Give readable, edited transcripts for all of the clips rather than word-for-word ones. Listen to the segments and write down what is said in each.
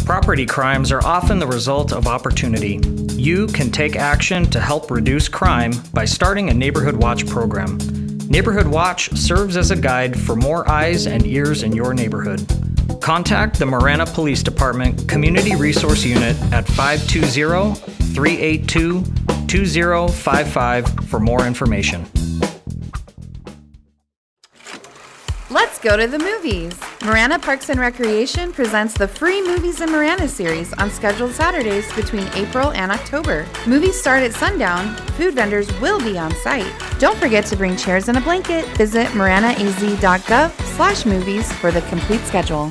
Property crimes are often the result of opportunity. You can take action to help reduce crime by starting a Neighborhood Watch program. Neighborhood Watch serves as a guide for more eyes and ears in your neighborhood. Contact the Marana Police Department Community Resource Unit at 520-382-2055 for more information. Let's go to the movies. Marana Parks and Recreation presents the free Movies in Marana series on scheduled Saturdays between April and October. Movies start at sundown. Food vendors will be on site. Don't forget to bring chairs and a blanket. Visit maranaaz.gov/movies for the complete schedule.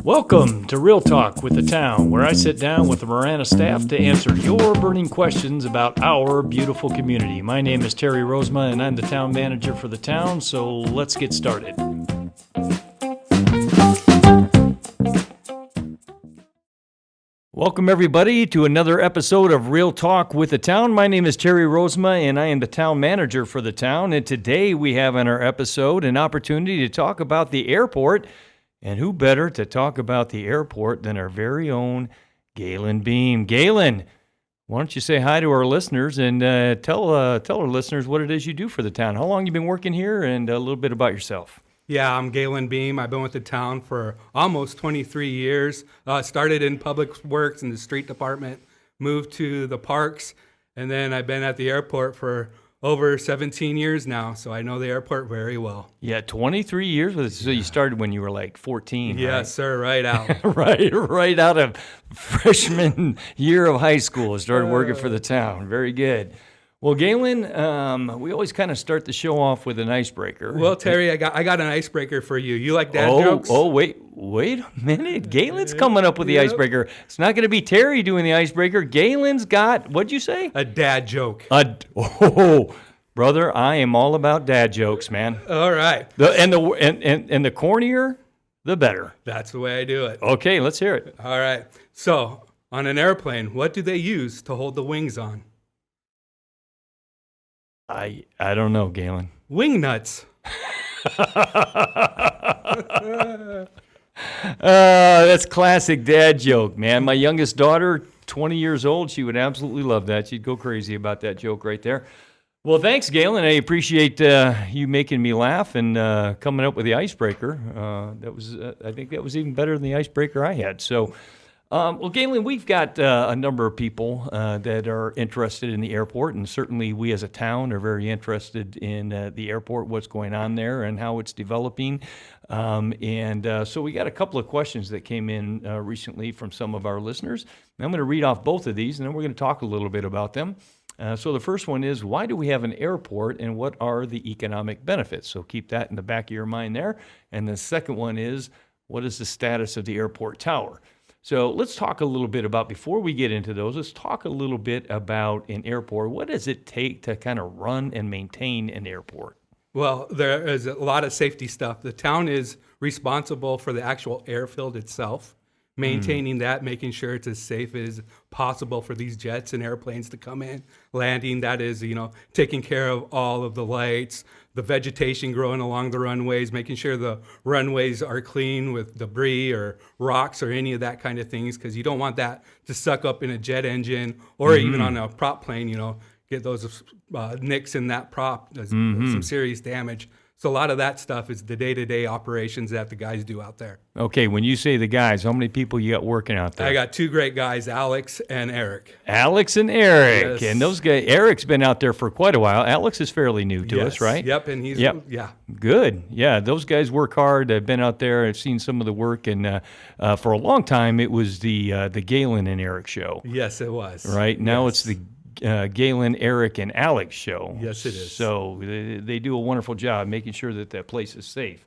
Welcome to Real Talk with the Town, where I sit down with the Marana staff to answer your burning questions about our beautiful community. My name is Terry Rozema, and I'm the town manager for the town, so let's get started. Welcome, everybody, to another episode of Real Talk with the Town. My name is Terry Rozema, and I am the town manager for the town, and today we have in our episode an opportunity to talk about the airport. And who better to talk about the airport than our very own Galen Beem. Galen, why don't you say hi to our listeners and tell our listeners what it is you do for the town. How long you been working here and a little bit about yourself. Yeah, I'm Galen Beem. I've been with the town for almost 23 years. Started in public works in the street department, moved to the parks, and then I've been at the airport for over 17 years now, so I know the airport very well. Yeah, 23 years with it. So you started when you were like 14, Yes, right? sir, right out. right out of freshman year of high school, started working for the town. Very good. Well, Galen, we always kind of start the show off with an icebreaker. Well, Terry, I got an icebreaker for you. You like dad jokes? Oh, wait a minute. Galen's coming up with the icebreaker. It's not going to be Terry doing the icebreaker. Galen's got, what'd you say? A dad joke. Brother, I am all about dad jokes, man. All right. And the cornier, the better. That's the way I do it. Okay, let's hear it. All right. So, on an airplane, what do they use to hold the wings on? I don't know, Galen. Wing nuts. That's classic dad joke, man. My youngest daughter, 20 years old, she would absolutely love that. She'd go crazy about that joke right there. Well, thanks, Galen. I appreciate you making me laugh and coming up with the icebreaker. I think that was even better than the icebreaker I had. So, well, Galen, we've got a number of people that are interested in the airport, and certainly we as a town are very interested in the airport, what's going on there, and how it's developing. So we got a couple of questions that came in recently from some of our listeners. And I'm going to read off both of these, and then we're going to talk a little bit about them. So the first one is, why do we have an airport, and what are the economic benefits? So keep that in the back of your mind there. And the second one is, what is the status of the airport tower? So let's talk a little bit about, before we get into those, let's talk a little bit about an airport. What does it take to kind of run and maintain an airport? Well, there is a lot of safety stuff. The town is responsible for the actual airfield itself, maintaining that, making sure it's as safe as possible for these jets and airplanes to come in, landing. That is, taking care of all of the lights, the vegetation growing along the runways, making sure the runways are clean with debris or rocks or any of that kind of things, because you don't want that to suck up in a jet engine or even on a prop plane, get those nicks in that prop, some serious damage. So a lot of that stuff is the day-to-day operations that the guys do out there. Okay, when you say the guys, how many people you got working out there? I got two great guys, Alex and Eric. Alex and Eric. Yes. And those guys, Eric's been out there for quite a while. Alex is fairly new to us, right? Yep, and he's, Good. Yeah, those guys work hard. I've been out there. I've seen some of the work, and for a long time, it was the Galen and Eric show. Yes, it was. Right? Now it's the Galen, Eric, and Alex show. Yes, it is. So they do a wonderful job making sure that place is safe.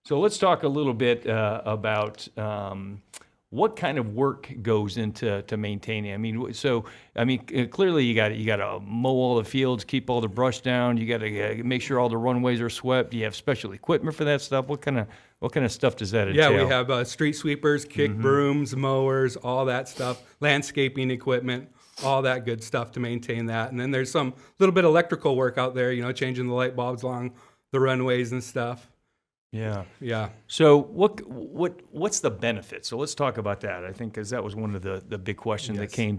So let's talk a little bit about what kind of work goes into maintaining. Clearly you got to mow all the fields, keep all the brush down. You got to make sure all the runways are swept. Do you have special equipment for that stuff? What kind of stuff does that entail? Yeah, we have street sweepers, kick brooms, mowers, all that stuff, landscaping equipment, all that good stuff to maintain that. And then there's some little bit of electrical work out there, changing the light bulbs along the runways and stuff. Yeah. Yeah. So what's the benefit? So let's talk about that. I think because that was one of the big questions that came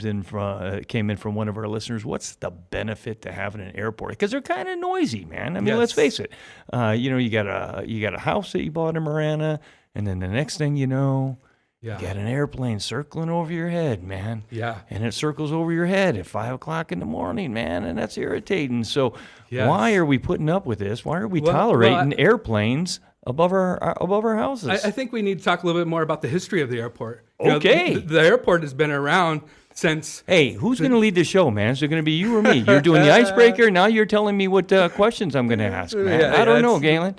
in from one of our listeners. What's the benefit to having an airport? Because they're kind of noisy, man. I mean, let's face it. You got a house that you bought in Marana, and then the next thing you know, you got an airplane circling over your head, man. Yeah. And it circles over your head at 5 o'clock in the morning, man, and that's irritating. So why are we putting up with this? Why are we tolerating airplanes above our houses? I think we need to talk a little bit more about the history of the airport. Okay. The airport has been around since... Hey, who's going to lead the show, man? Is it going to be you or me? You're doing the icebreaker. Now you're telling me what questions I'm going to ask, man. I don't know, Galen.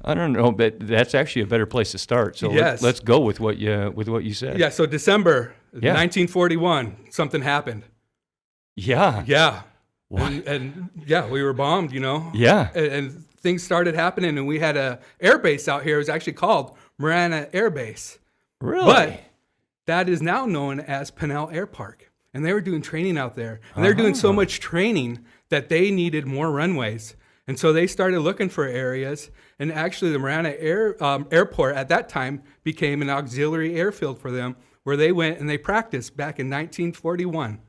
I don't know, but that's actually a better place to start. So let's go with what you said. Yeah, so December 1941, something happened. Yeah. Yeah. And we were bombed, Yeah. And things started happening, and we had a air base out here. It was actually called Marana Air Base. Really? But that is now known as Pinell Air Park. And they were doing training out there. And they're doing so much training that they needed more runways. And so they started looking for areas. And actually, the Marana Airport at that time became an auxiliary airfield for them, where they went and they practiced back in 1941.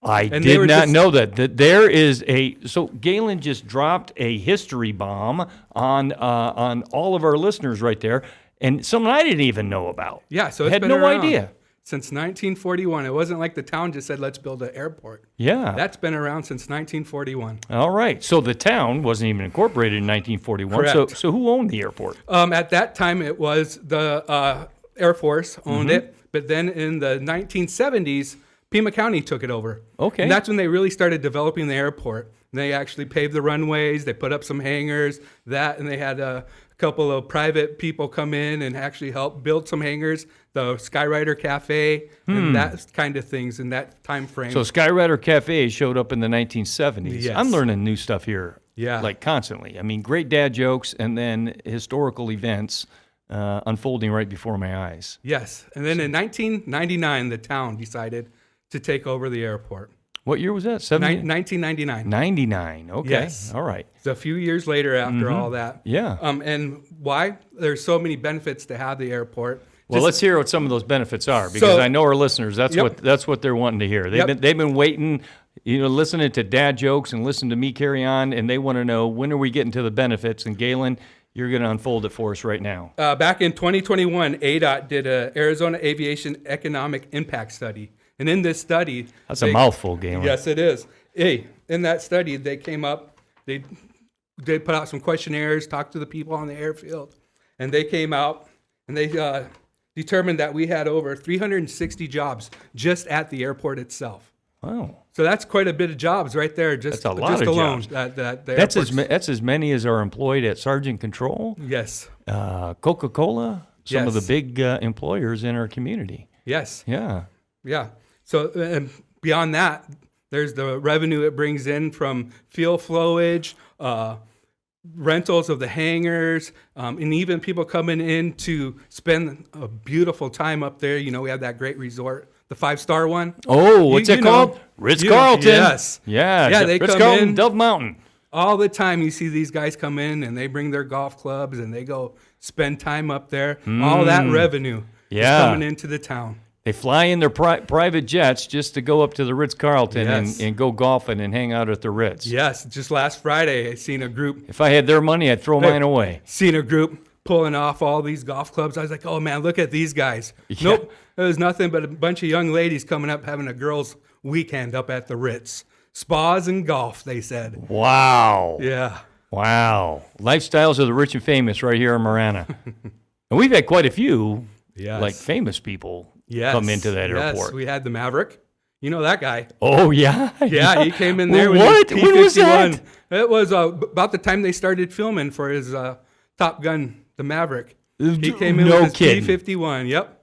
I did not know that there is so Galen just dropped a history bomb on all of our listeners right there, and something I didn't even know about. Yeah, so I had no idea. Since 1941. It wasn't like the town just said, let's build an airport. Yeah. That's been around since 1941. All right. So the town wasn't even incorporated in 1941. Correct. So who owned the airport? At that time, it was the Air Force owned it. But then in the 1970s, Pima County took it over. Okay. And that's when they really started developing the airport. They actually paved the runways. They put up some hangars, and they had a couple of private people come in and actually help build some hangars, the Skyrider Cafe, and that kind of things in that time frame. So Skyrider Cafe showed up in the 1970s. Yes. I'm learning new stuff here, Yeah. like constantly. I mean, great dad jokes and then historical events unfolding right before my eyes. Yes. And then in 1999, the town decided to take over the airport. What year was that? 1999. 99. Okay. Yes. All right. It's a few years later after all that. Yeah. And why? There's so many benefits to have the airport. Well, let's hear what some of those benefits are, because I know our listeners. That's what they're wanting to hear. They've been waiting, listening to dad jokes and listening to me carry on, and they want to know, when are we getting to the benefits? And Galen, you're going to unfold it for us right now. Back in 2021, ADOT did a Arizona Aviation Economic Impact Study. And in this study... That's a mouthful, Galen. Yes, it is. Hey, in that study, they came up, they put out some questionnaires, talked to the people on the airfield, and they came out and they determined that we had over 360 jobs just at the airport itself. Wow. So that's quite a bit of jobs right there, just That's a lot of alone. jobs. That's as many as are employed at Sergeant Control, Yes. Coca-Cola, some of the Yes. big employers in our community. Yes. Yeah. Yeah. So and beyond that, there's the revenue it brings in from fuel flowage, rentals of the hangars, and even people coming in to spend a beautiful time up there. We have that great resort, the 5-star one. Oh, what's it called? Ritz-Carlton. Yes. Yeah, they come Ritz-Carlton, in Dove Mountain. all the time. You see these guys come in and they bring their golf clubs and they go spend time up there. All that revenue is coming into the town. They fly in their private jets just to go up to the Ritz-Carlton and go golfing and hang out at the Ritz. Yes, just last Friday, I seen a group. If I had their money, I'd throw mine away. Seen a group pulling off all these golf clubs. I was like, oh man, look at these guys. Yeah. Nope, it was nothing but a bunch of young ladies coming up having a girls' weekend up at the Ritz. Spas and golf, they said. Wow. Yeah. Wow. Lifestyles of the rich and famous right here in Marana. And we've had quite a few like famous people come into that airport. Yes, we had the Maverick. You know that guy. Oh, yeah? Yeah, he came in there with what? his When was that? P-51. It was about the time they started filming for his Top Gun, the Maverick. He came in No with his kidding. P-51, yep.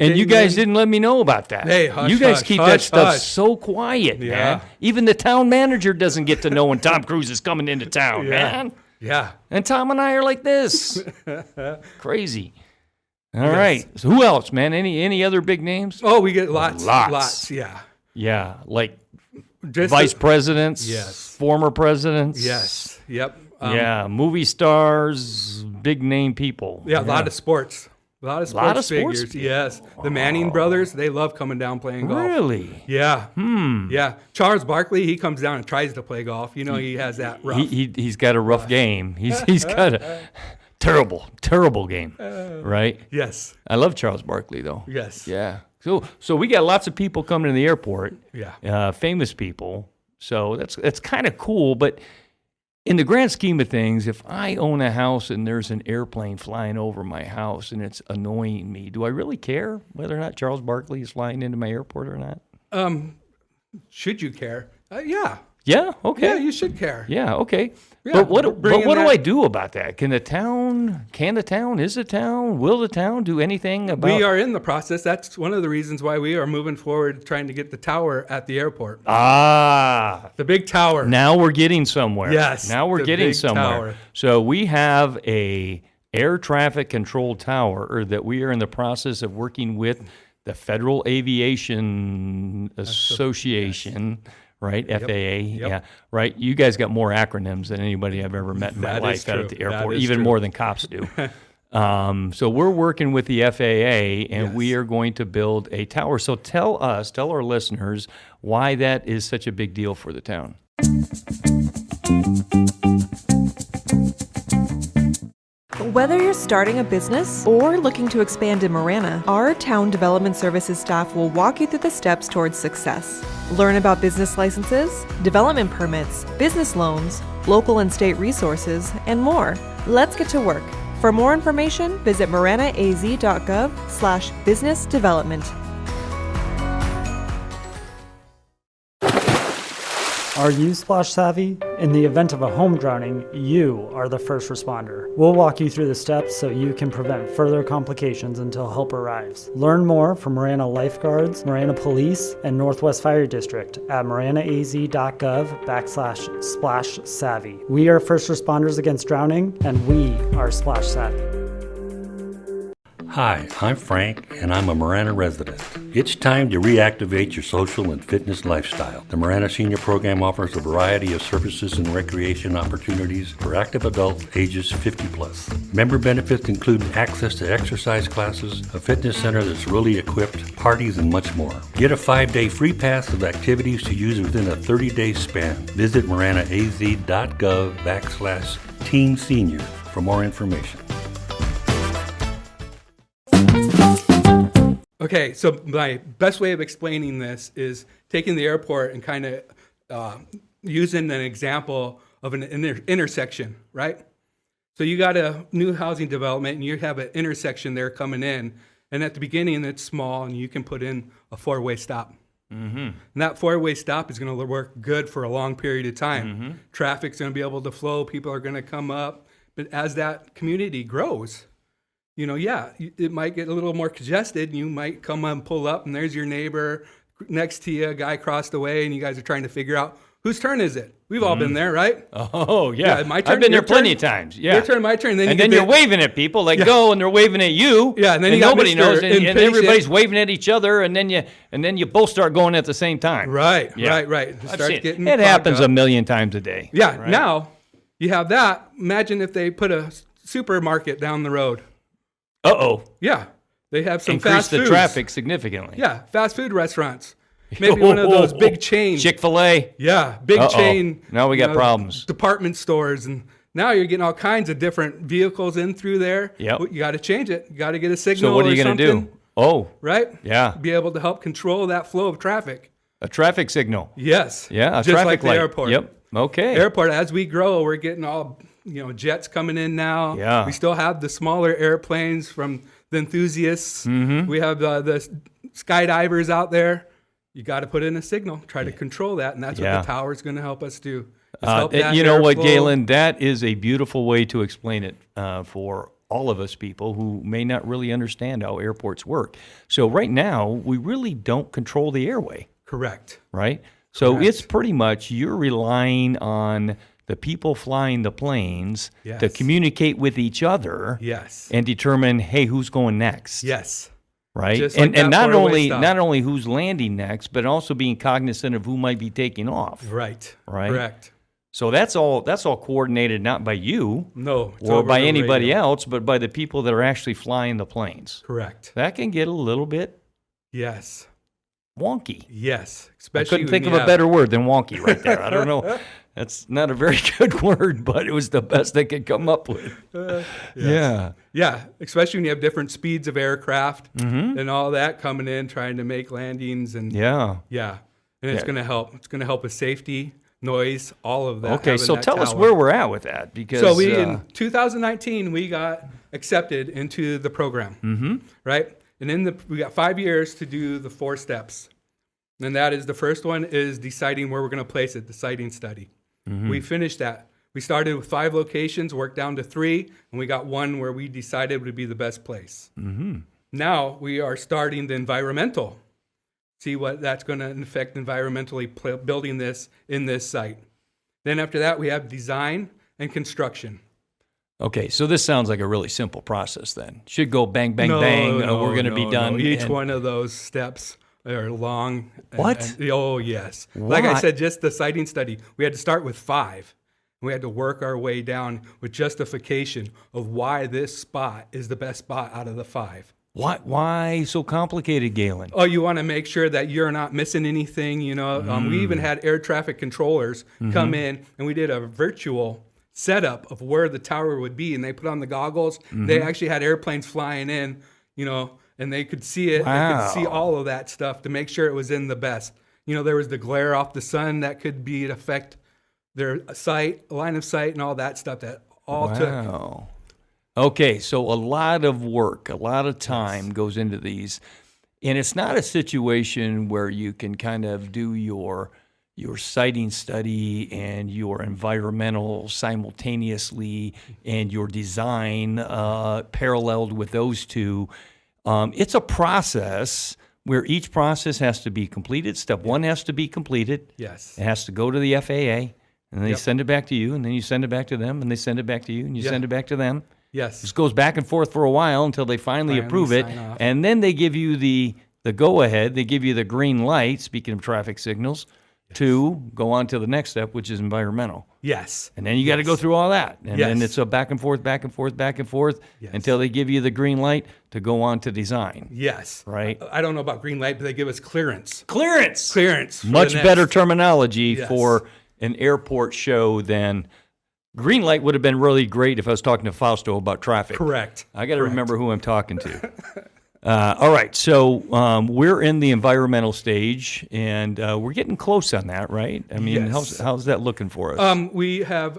And you guys didn't let me know about that. Hey, hush, you guys hush, keep hush, that stuff hush. so quiet, Yeah. man. Even the town manager doesn't get to know when Tom Cruise is coming into town, Yeah. man. Yeah. And Tom and I are like this. Crazy. All right. So who else, man? Any other big names? Oh, we get lots. Lots. Yeah. Yeah, like Just vice presidents, Yes. former presidents. Yes. Yep. Movie stars, big name people. Yeah, a lot of sports. A lot of sports figures. Yes. The Manning brothers, they love coming down playing golf. Really? Yeah. Yeah. Charles Barkley, he comes down and tries to play golf. You know, he has that rough. He's got a rough game. He's got a terrible game, right? Yes. I love Charles Barkley, though. Yes. Yeah. So we got lots of people coming to the airport. Yeah. Famous people. So that's kind of cool, but in the grand scheme of things, if I own a house and there's an airplane flying over my house and it's annoying me, do I really care whether or not Charles Barkley is flying into my airport or not? Should you care? Yeah. Yeah, okay. Yeah, you should care. Yeah, okay. Yeah, but what do that- I do about that? Is the town, will the town do anything about? We are in the process. That's one of the reasons why we are moving forward, trying to get the tower at the airport. The big tower. Now we're getting somewhere. Yes, Now we're the getting big somewhere. tower. So we have a air traffic control tower that we are in the process of working with the Federal Aviation Association. Right, FAA, yeah, right. You guys got more acronyms than anybody I've ever met in my life out at the airport, even more than cops do. So we're working with the FAA, and we are going to build a tower. So tell our listeners why that is such a big deal for the town. Whether you're starting a business or looking to expand in Marana, our Town Development Services staff will walk you through the steps towards success. Learn about business licenses, development permits, business loans, local and state resources, and more. Let's get to work. For more information, visit maranaaz.gov/business development. Are you splash savvy? In the event of a home drowning, you are the first responder. We'll walk you through the steps so you can prevent further complications until help arrives. Learn more from Marana Lifeguards, Marana Police, and Northwest Fire District at maranaaz.gov/splash savvy. We are first responders against drowning, and we are splash savvy. Hi, I'm Frank, and I'm a Marana resident. It's time to reactivate your social and fitness lifestyle. The Marana Senior Program offers a variety of services and recreation opportunities for active adults ages 50 plus. Member benefits include access to exercise classes, a fitness center that's really equipped, parties, and much more. Get a 5-day free pass of activities to use within a 30-day span. Visit maranaaz.gov/teen senior for more information. Okay, so my best way of explaining this is taking the airport and kind of using an example of an intersection, right? So you got a new housing development and you have an intersection there coming in, and at the beginning it's small and you can put in a 4-way stop. And that 4-way stop is going to work good for a long period of time. Traffic's going to be able to flow, people are going to come up, but as that community grows, you know, it might get a little more congested. You might come and pull up, and there's your neighbor next to you, a guy crossed the way, and you guys are trying to figure out whose turn is it. We've all been there, right? Oh, yeah. My turn. I've been there your turn, plenty of times. Yeah. Your turn, my turn. And then you're waving at people, like go, and they're waving at you. Yeah, and then you nobody got Mr. knows, and Impatient. everybody's waving at each other, and then you both start going at the same time. Right, Yeah. right. I've seen it happens a million times a day. Yeah, right? Now you have that. Imagine if they put a supermarket down the road. Uh-oh. Yeah, they have some Increase fast the foods. traffic significantly. Yeah, fast food restaurants. Maybe one of those big chains. Chick-fil-A. Yeah, big chain. Now we got problems. Department stores, and now you're getting all kinds of different vehicles in through there. Yep. You got to change it. You got to get a signal. So what are you going to do? Oh, right? Yeah. Be able to help control that flow of traffic. A traffic signal. Yes. Yeah, a just traffic like the light. airport. Yep. Okay. Airport, as we grow, we're getting all jets coming in now. Yeah. We still have the smaller airplanes from the enthusiasts. We have the skydivers out there. You got to put in a signal, try to control that, and that's what the tower is going to help us do. You know what, Galen? That is a beautiful way to explain it for all of us people who may not really understand how airports work. So right now, we really don't control the airway. Correct. Right? So it's pretty much you're relying on the people flying the planes to communicate with each other and determine, hey, who's going next? Yes. Right? Just like and that not four-way only who's landing next, but also being cognizant of who might be taking off. Right. Right? Correct. So that's all coordinated not by you No. It's or over by the anybody radio. else, but by the people that are actually flying the planes. Correct. That can get a little bit Yes. wonky. Yes. I Especially couldn't when think you of a have- better word than wonky right there. I don't know. That's not a very good word, but it was the best they could come up with. Yeah. Yeah, especially when you have different speeds of aircraft and all that coming in, trying to make landings and Yeah. yeah. And it's Yeah. going to help. It's going to help with safety, noise, all of that. Okay, having so that tell us tower. where we're at with that because So in 2019 we got accepted into the program, right? And we got 5 years to do the 4 steps, and that is the first one is deciding where we're going to place it, the siting study. We finished that. We started with 5 locations, worked down to 3, and we got one where we decided would be the best place. Now we are starting the environmental. See what that's going to affect environmentally building this in this site. Then after that, we have design and construction. Okay, so this sounds like a really simple process then. Should go bang, bang, bang. We're going to be done. Each and- one of those steps are long. What? Oh, yes. Like I Why? said, just the siting study, we had to start with 5. We had to work our way down with justification of why this spot is the best spot out of the 5. Why so complicated, Galen? Oh, you want to make sure that you're not missing anything. You know, we even had air traffic controllers come in, and we did a virtual setup of where the tower would be, and they put on the goggles. They actually had airplanes flying in, you know, and they could see it. They could see Wow. all of that stuff to make sure it was in the best. You know, there was the glare off the sun that could affect their sight, line of sight, and all that stuff that all took. Wow. Okay, so a lot of work, a lot of time goes into these. And it's not a situation where you can kind of do your siting study and your environmental simultaneously and your design paralleled with those two. It's a process where each process has to be completed. Step 1 has to be completed. Yes. It has to go to the FAA, and they send it back to you, and then you send it back to them, and they send it back to you, and you send it back to them. Yes. This goes back and forth for a while until they finally approve it, sign off. and then they give you the go-ahead. They give you the green light, speaking of traffic signals, to go on to the next step, which is environmental. Yes. And then you got to go through all that. And then Yes. it's a back and forth, back and forth, back and forth until they give you the green light to go on to design. Yes. Right. I don't know about green light, but they give us clearance. Clearance! Clearance. for Much the next- better terminology Yes. for an airport show than green light would have been really great if I was talking to Fausto about traffic. Correct. I got to remember who I'm talking to. All right, so we're in the environmental stage, and we're getting close on that, right? I mean, Yes. how's that looking for us? We have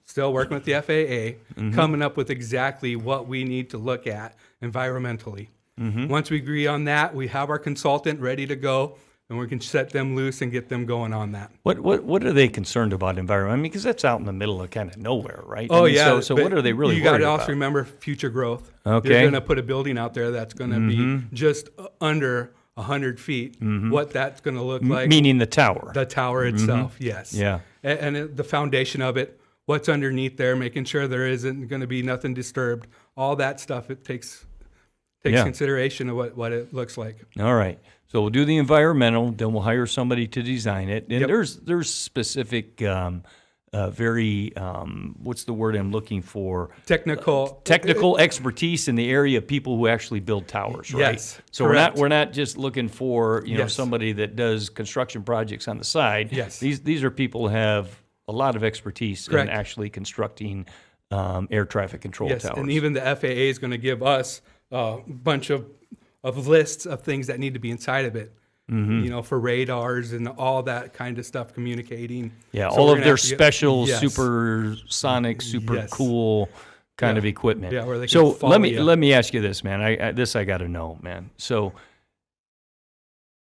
still working with the FAA, coming up with exactly what we need to look at environmentally. Once we agree on that, we have our consultant ready to go, and we can set them loose and get them going on that. What are they concerned about environment? I mean, because that's out in the middle of kind of nowhere, right? Oh, I mean, yeah. So but what are they really You got worried to also about? remember future growth. Okay. You're going to put a building out there that's going to be just under 100 feet. What that's going to look like. Meaning the tower. The tower itself, yes. Yeah. And the foundation of it, what's underneath there, making sure there isn't going to be nothing disturbed. All that stuff, it takes Yeah. consideration of what it looks like. All right. So we'll do the environmental, then we'll hire somebody to design it. And Yep. there's specific, very, what's the word I'm looking for? Technical expertise in the area of people who actually build towers, right? Yes, So correct. we're not just looking for Yes. somebody that does construction projects on the side. Yes. These are people who have a lot of expertise Correct. in actually constructing air traffic control Yes, towers. and even the FAA is going to give us a bunch of lists of things that need to be inside of it. For radars and all that kind of stuff, communicating. Yeah, So all we're of gonna their have to get- special, Yes. supersonic, super Yes. cool kind Yeah. of equipment. Yeah, where they can so follow let you. me ask you this, man. I got to know, man. So,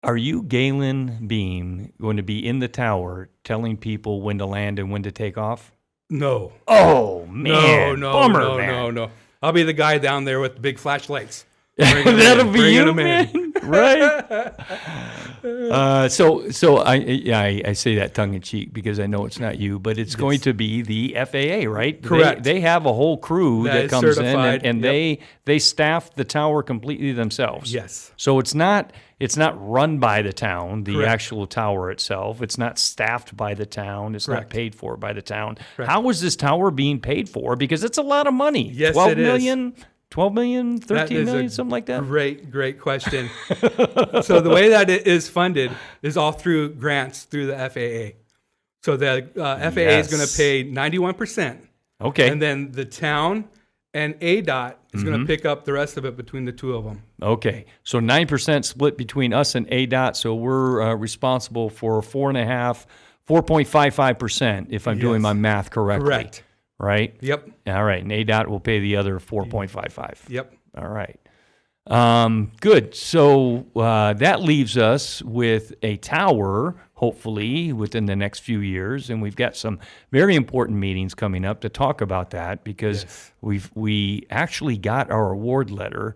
are you Galen Beem going to be in the tower telling people when to land and when to take off? No. Oh man, No, bummer, no, man. no. I'll be the guy down there with the big flashlights. That'll be bringing you, them in. man. Right. So I say that tongue in cheek because I know it's not you, but it's going to be the FAA, right? Correct. They have a whole crew that is comes certified. in, and they staff the tower completely themselves. Yes. So it's not run by the town, the Correct. actual tower itself. It's not staffed by the town. It's not Correct. paid for by the town. Correct. How is this tower being paid for? Because it's a lot of money. Yes, 12 it is. million, 12 million, That 13 is million, a something like that. Great question. So the way that it is funded is all through grants through the FAA. So the FAA is going to pay 91%. Okay. And then the town and ADOT is going to pick up the rest of it between the two of them. Okay, so 9% split between us and ADOT, so we're responsible for 4.55%, if I'm doing Yes. my math correctly. Correct. Right? Yep. All right, and ADOT will pay the other 4.55. Yep. All right. Good. So that leaves us with a tower, hopefully, within the next few years. And we've got some very important meetings coming up to talk about that because we actually got our award letter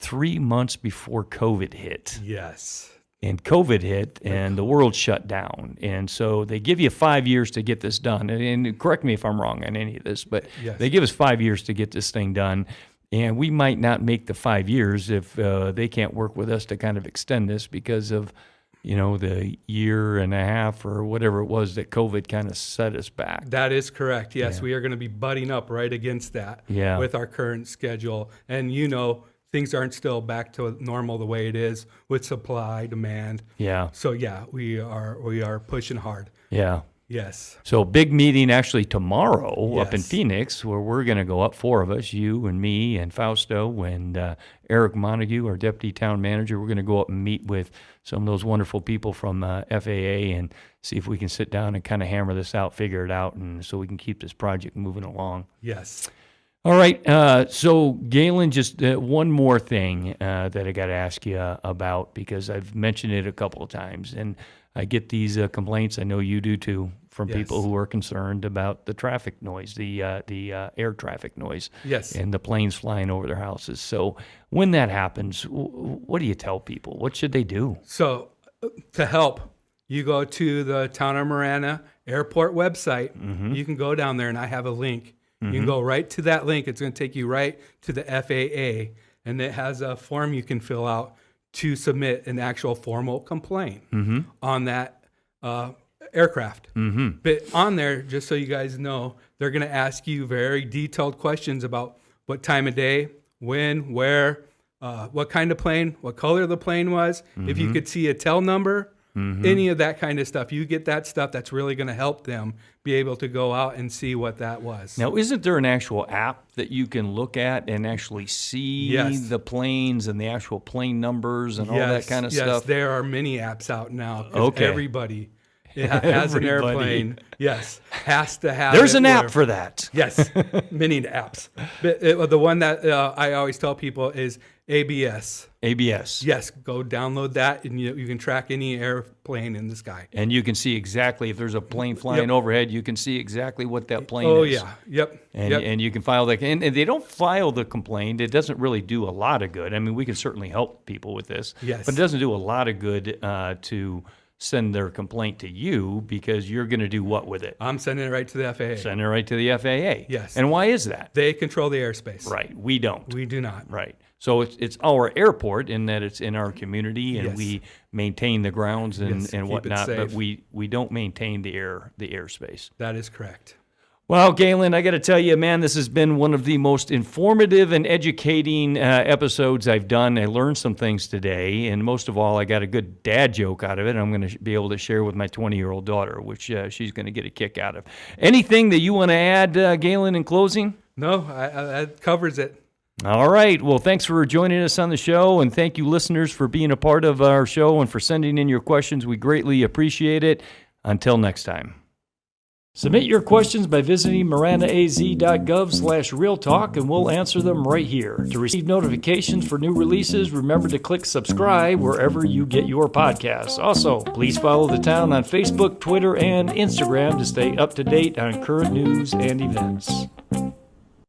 3 months before COVID hit. Yes. And COVID hit and the world shut down. And so they give you 5 years to get this done. And correct me if I'm wrong on any of this, but they give us 5 years to get this thing done. And we might not make the 5 years if they can't work with us to kind of extend this because of, the year and a half or whatever it was that COVID kind of set us back. That is correct. Yes, we are going to be butting up right against that with our current schedule. And things aren't still back to normal the way it is with supply, demand. Yeah. So we are pushing hard. Yeah. Yes. So big meeting actually tomorrow up in Yes. Phoenix where we're going to go up, 4 of us, you and me and Fausto and Eric Montague, our deputy town manager. We're going to go up and meet with some of those wonderful people from FAA and see if we can sit down and kind of hammer this out, figure it out, and so we can keep this project moving along. Yes. All right. So Galen, just one more thing that I got to ask you about because I've mentioned it a couple of times and I get these complaints, I know you do too, from people who are concerned about the traffic noise, the air traffic noise, and the planes flying over their houses. So when that happens, what do you tell people? What should they do? So to help, you go to the Town of Marana Airport website. You can go down there and I have a link. You can go right to that link. It's going to take you right to the FAA and it has a form you can fill out to submit an actual formal complaint on that aircraft. But on there, just so you guys know, they're going to ask you very detailed questions about what time of day, when, where, what kind of plane, what color the plane was, if you could see a tail number, any of that kind of stuff. You get that stuff that's really going to help them be able to go out and see what that was. Now, isn't there an actual app that you can look at and actually see the planes and the actual plane numbers and all that kind of stuff? Yes, there are many apps out now. Everybody has an airplane. Yes, has to have. There's an app for that. Yes, many apps. But the one that I always tell people is ABS. ABS. Yes, go download that, and you can track any airplane in the sky. And you can see exactly, if there's a plane flying overhead, you can see exactly what that plane is. Oh, yeah. Yep. And you can file that. And they don't file the complaint. It doesn't really do a lot of good. I mean, we can certainly help people with this. Yes. But it doesn't do a lot of good to send their complaint to you because you're going to do what with it? I'm sending it right to the FAA. Send it right to the FAA. Yes. And why is that? They control the airspace. Right. We don't. We do not. Right. So it's our airport in that it's in our community and we maintain the grounds and whatnot, but we don't maintain the airspace. That is correct. Well, Galen, I got to tell you, man, this has been one of the most informative and educating episodes I've done. I learned some things today, and most of all, I got a good dad joke out of it. I'm going to be able to share with my 20-year-old daughter, which she's going to get a kick out of. Anything that you want to add, Galen, in closing? No, that covers it. All right. Well, thanks for joining us on the show, and thank you, listeners, for being a part of our show and for sending in your questions. We greatly appreciate it. Until next time. Submit your questions by visiting maranaaz.gov/realtalk, and we'll answer them right here. To receive notifications for new releases, remember to click subscribe wherever you get your podcasts. Also, please follow the town on Facebook, Twitter, and Instagram to stay up to date on current news and events.